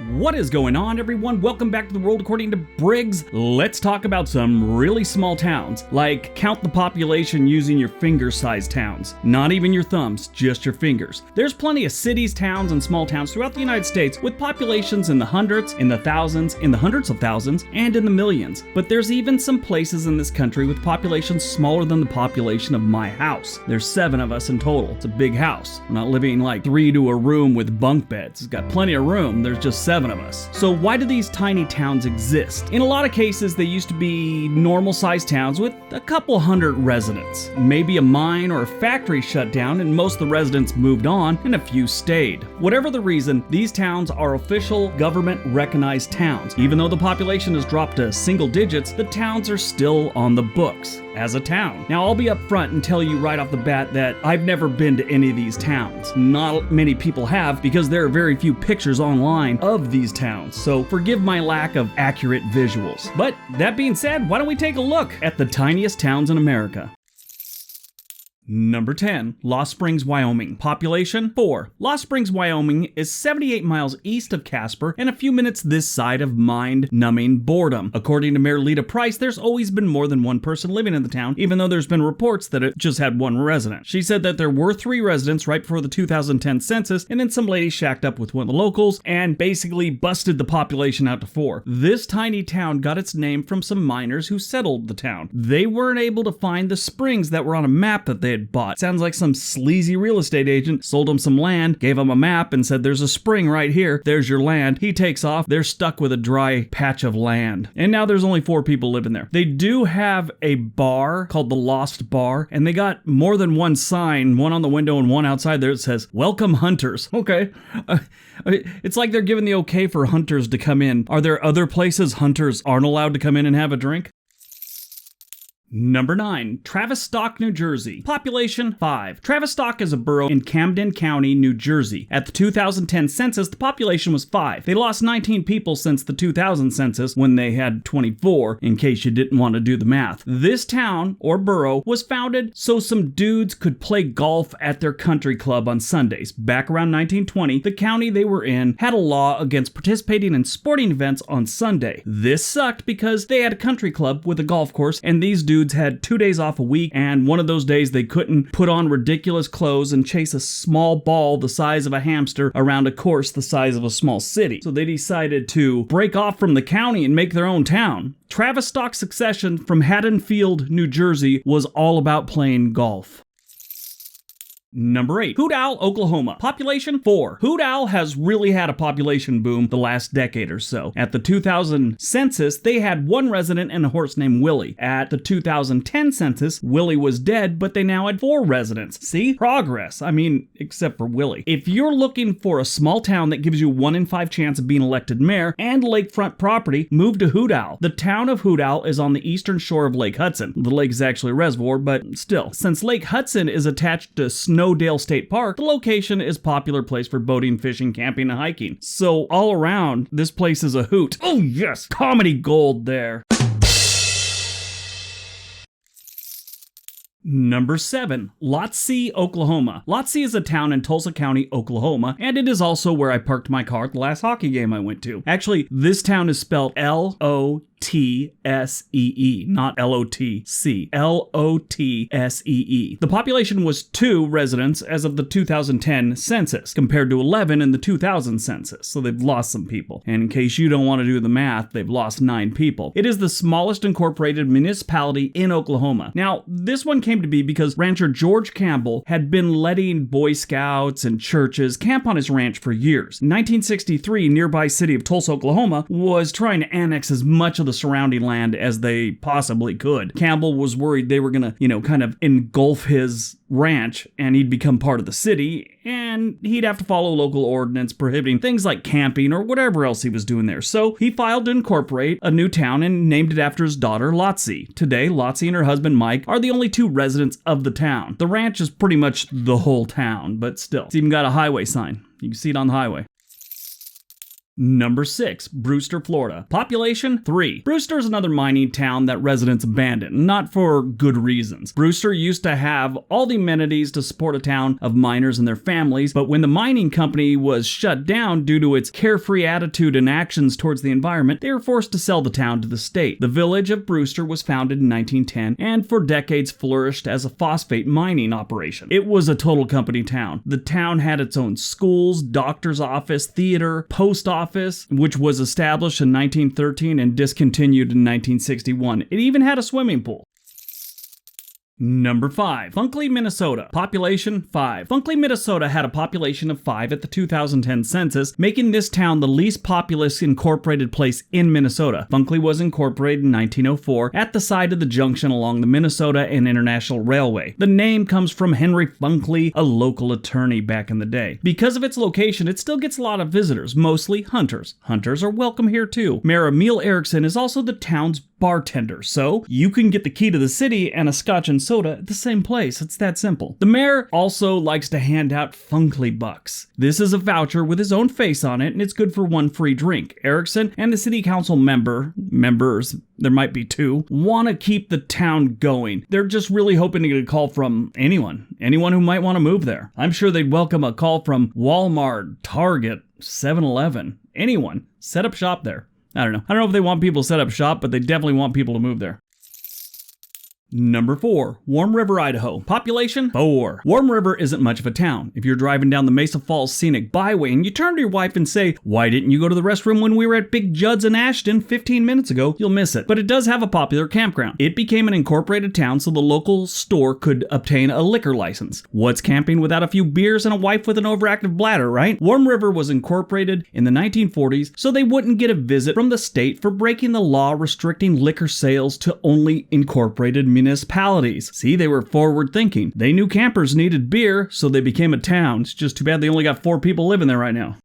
What is going on, everyone? Welcome back to the world according to Briggs. Let's talk about some really small towns, like count the population using your finger-sized towns. Not even your thumbs, just your fingers. There's plenty of cities, towns, and small towns throughout the United States with populations in the hundreds, in the thousands, in the hundreds of thousands, and in the millions. But there's even some places in this country with populations smaller than the population of my house. There's 7 of us in total. It's a big house. We're not living like 3 to a room with bunk beds. It's got plenty of room. There's just 7 of us. So why do these tiny towns exist? In a lot of cases, they used to be normal-sized towns with a couple hundred residents. Maybe a mine or a factory shut down and most of the residents moved on and a few stayed. Whatever the reason, these towns are official government-recognized towns. Even though the population has dropped to single digits, the towns are still on the books as a town. Now, I'll be upfront and tell you right off the bat that I've never been to any of these towns. Not many people have because there are very few pictures online of these towns, so forgive my lack of accurate visuals. But that being said, why don't we take a look at the tiniest towns in America? Number 10, Lost Springs, Wyoming. Population 4. Lost Springs, Wyoming is 78 miles east of Casper and a few minutes this side of mind-numbing boredom. According to Mayor Lita Price, there's always been more than one person living in the town, even though there's been reports that it just had 1 resident. She said that there were 3 residents right before the 2010 census, and then some lady shacked up with one of the locals and basically busted the population out to 4. This tiny town got its name from some miners who settled the town. They weren't able to find the springs that were on a map that they had bought. Sounds like some sleazy real estate agent sold them some land, gave them a map, and said, there's a spring right here, there's your land. He takes off, they're stuck with a dry patch of land. And now there's only 4 people living there. They do have a bar called the Lost Bar, and they got more than 1 sign, one on the window and one outside there that says, welcome hunters. Okay. It's like they're giving the okay for hunters to come in. Are there other places hunters aren't allowed to come in and have a drink? Number 9, TAVISTOCK, New Jersey. Population 5. TAVISTOCK is a borough in Camden County, New Jersey. At the 2010 census, the population was 5. They lost 19 people since the 2000 census when they had 24, in case you didn't want to do the math. This town, or borough, was founded so some dudes could play golf at their country club on Sundays. Back around 1920, the county they were in had a law against participating in sporting events on Sunday. This sucked because they had a country club with a golf course, and these dudes had 2 days off a week, and one of those days they couldn't put on ridiculous clothes and chase a small ball the size of a hamster around a course the size of a small city. So they decided to break off from the county and make their own town. TAVISTOCK's succession from Haddonfield, New Jersey was all about playing golf. Number 8, Hoot Owl, Oklahoma. Population 4. Hoot Owl has really had a population boom the last decade or so. At the 2000 census, they had 1 resident and a horse named Willie. At the 2010 census, Willie was dead, but they now had 4 residents. See? Progress. I mean, except for Willie. If you're looking for a small town that gives you 1 in 5 chance of being elected mayor and lakefront property, move to Hoot Owl. The town of Hoot Owl is on the eastern shore of Lake Hudson. The lake is actually a reservoir, but still. Since Lake Hudson is attached to Snowdale State Park, the location is a popular place for boating, fishing, camping, and hiking. So all around, this place is a hoot. Oh yes, comedy gold there. Number 7, LOTSEE, Oklahoma. LOTSEE is a town in Tulsa County, Oklahoma, and it is also where I parked my car at the last hockey game I went to. Actually, this town is spelled Lotsee, not L-O-T-C. Lotsee. The population was 2 residents as of the 2010 census, compared to 11 in the 2000 census, so they've lost some people. And in case you don't want to do the math, they've lost 9 people. It is the smallest incorporated municipality in Oklahoma. Now, this one came to be because rancher George Campbell had been letting Boy Scouts and churches camp on his ranch for years. In 1963, nearby city of Tulsa, Oklahoma, was trying to annex as much of the surrounding land as they possibly could. Campbell was worried they were gonna, kind of engulf his ranch and he'd become part of the city and he'd have to follow local ordinance prohibiting things like camping or whatever else he was doing there. So he filed to incorporate a new town and named it after his daughter LOTSEE. Today, LOTSEE and her husband Mike are the only 2 residents of the town. The ranch is pretty much the whole town, but still. It's even got a highway sign. You can see it on the highway. Number 6, Brewster, Florida. Population 3. Brewster is another mining town that residents abandoned, not for good reasons. Brewster used to have all the amenities to support a town of miners and their families, but when the mining company was shut down due to its carefree attitude and actions towards the environment, they were forced to sell the town to the state. The village of Brewster was founded in 1910 and for decades flourished as a phosphate mining operation. It was a total company town. The town had its own schools, doctor's office, theater, post office, which was established in 1913 and discontinued in 1961. It even had a swimming pool. Number 5, FUNKLEY, Minnesota. Population 5. FUNKLEY, Minnesota had a population of 5 at the 2010 census, making this town the least populous incorporated place in Minnesota. FUNKLEY was incorporated in 1904 at the site of the junction along the Minnesota and International Railway. The name comes from Henry FUNKLEY, a local attorney back in the day. Because of its location, it still gets a lot of visitors, mostly hunters. Hunters are welcome here too. Mayor Emil Erickson is also the town's bartender, so you can get the key to the city and a scotch and soda at the same place. It's that simple. The mayor also likes to hand out FUNKLEY bucks. This is a voucher with his own face on it, and it's good for one free drink. Erickson and the city council members, there might be 2, want to keep the town going. They're just really hoping to get a call from anyone who might want to move there. I'm sure they'd welcome a call from Walmart, Target, 7-Eleven, anyone. Set up shop there. I don't know if they want people to set up shop, but they definitely want people to move there. Number 4, Warm River, Idaho. Population 4. Warm River isn't much of a town. If you're driving down the Mesa Falls Scenic Byway and you turn to your wife and say, "Why didn't you go to the restroom when we were at Big Judd's in Ashton 15 minutes ago?" you'll miss it. But it does have a popular campground. It became an incorporated town so the local store could obtain a liquor license. What's camping without a few beers and a wife with an overactive bladder, right? Warm River was incorporated in the 1940s so they wouldn't get a visit from the state for breaking the law restricting liquor sales to only incorporated municipalities. See, they were forward thinking. They knew campers needed beer, so they became a town. It's just too bad they only got 4 people living there right now.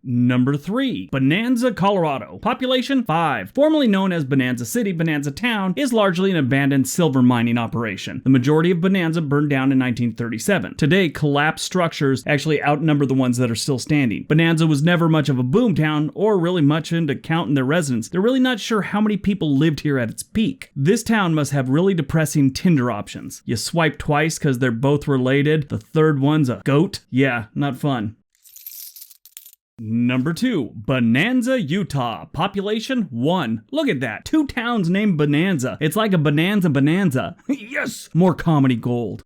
Number 3, Bonanza, Colorado. Population 5. Formerly known as Bonanza City, Bonanza Town is largely an abandoned silver mining operation. The majority of Bonanza burned down in 1937. Today, collapsed structures actually outnumber the ones that are still standing. Bonanza was never much of a boom town or really much into counting their residents. They're really not sure how many people lived here at its peak. This town must have really depressing Tinder options. You swipe twice because they're both related. The third one's a goat. Yeah, not fun. Number 2, Bonanza, Utah. Population 1. Look at that. 2 towns named Bonanza. It's like a bonanza. Yes! More comedy gold.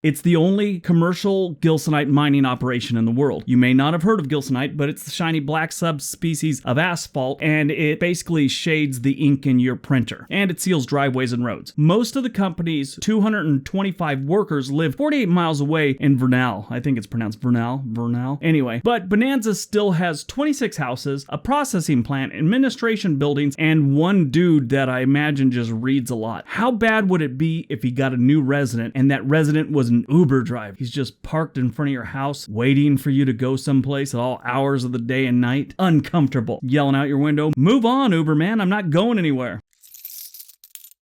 It's the only commercial gilsonite mining operation in the world. You may not have heard of gilsonite, but it's the shiny black subspecies of asphalt, and it basically shades the ink in your printer, and it seals driveways and roads. Most of the company's 225 workers live 48 miles away in Vernal. I think it's pronounced Vernal. Anyway, but Bonanza still has 26 houses, a processing plant, administration buildings, and one dude that I imagine just reads a lot. How bad would it be if he got a new resident, and that resident was an Uber driver? He's just parked in front of your house, waiting for you to go someplace at all hours of the day and night. Uncomfortable. Yelling out your window, "Move on, Uber man, I'm not going anywhere."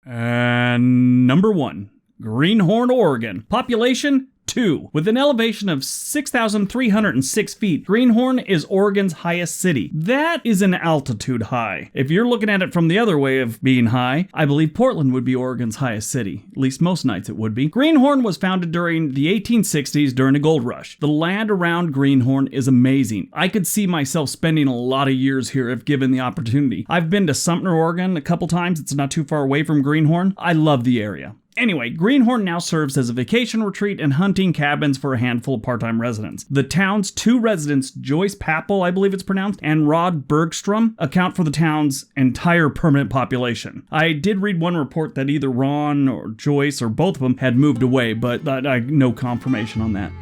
And number 1, Greenhorn, Oregon. Population 2. With an elevation of 6,306 feet, Greenhorn is Oregon's highest city. That is an altitude high. If you're looking at it from the other way of being high, I believe Portland would be Oregon's highest city. At least most nights it would be. Greenhorn was founded during the 1860s during a gold rush. The land around Greenhorn is amazing. I could see myself spending a lot of years here if given the opportunity. I've been to Sumter, Oregon a couple times. It's not too far away from Greenhorn. I love the area. Anyway, Greenhorn now serves as a vacation retreat and hunting cabins for a handful of part-time residents. The town's 2 residents, Joyce Papel, I believe it's pronounced, and Rod Bergstrom, account for the town's entire permanent population. I did read one report that either Ron or Joyce or both of them had moved away, but I no confirmation on that.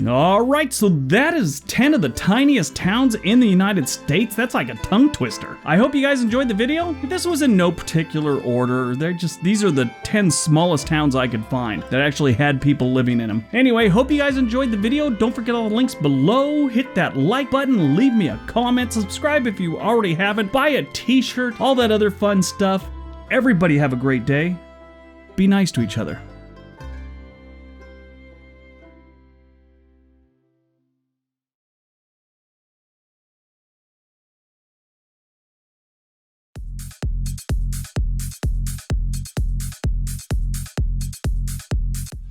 Alright, so that is 10 of the tiniest towns in the United States. That's like a tongue twister. I hope you guys enjoyed the video. This was in no particular order. These are the 10 smallest towns I could find that actually had people living in them. Anyway, hope you guys enjoyed the video. Don't forget all the links below. Hit that like button, leave me a comment, subscribe if you already haven't, buy a t-shirt, all that other fun stuff. Everybody have a great day. Be nice to each other.